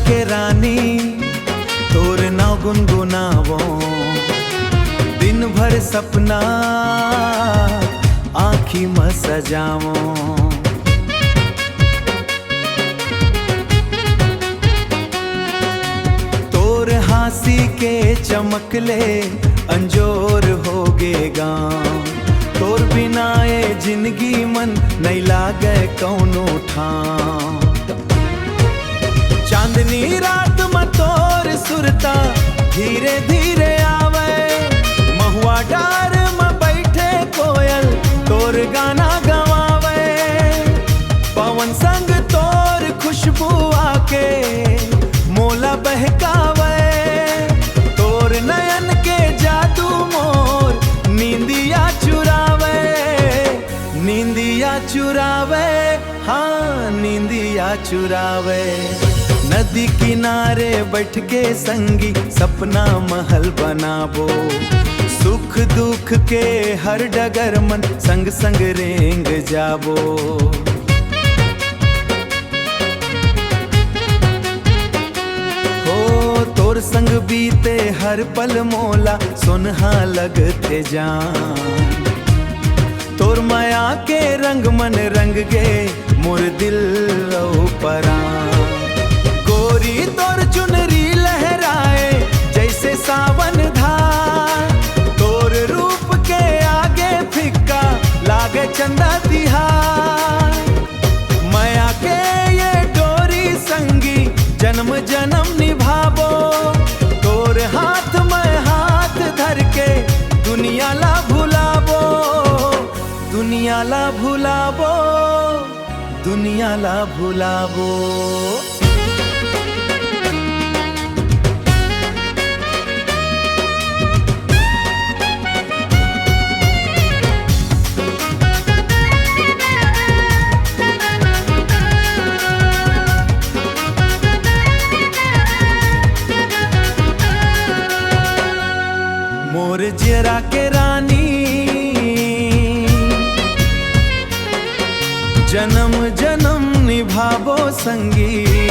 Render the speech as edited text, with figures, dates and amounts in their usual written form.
के रानी तोर नाव गुनगुनावो, दिन भर सपना आँखी में सजावो। तोर हासी के चमकले अंजोर हो गे गाँव, तोर बिना ये जिंदगी मन नहीं लागे कौनो ठाम। चांदनी रात में तोर सुरता धीरे धीरे आवे, महुआ डार में बैठे कोयल तोर गाना गवावे। पवन संग तोर खुशबू आके मोला बहकावे, तोर नयन के जादू मोर नींदिया चुरावे। नींदिया चुरावे, हाँ नींदिया चुरावे। नदी किनारे बैठ के संगी सपना महल बनाबो, सुख दुख के हर डगर मन संग संग रेंग जाबो। हो तोर संग बीते हर पल मोला सुनहा लगते जान, तोर माया के रंग मन रंग गे मोर दिल ओ परान। गोरी तोर चुनरी लहराए जैसे सावन धार, तोर रूप के आगे फिक्का लागे चंदा तिहार। माया के ये डोरी संगी जन्म जन्म निभाबो, तोर हाथ में हाथ धर के दुनिया ला भुलाबो। दुनिया ला भुलाबो, दुनिया ला भुलाबो। मोर जरा के रानी जन्म जन्म निभाबो संगी।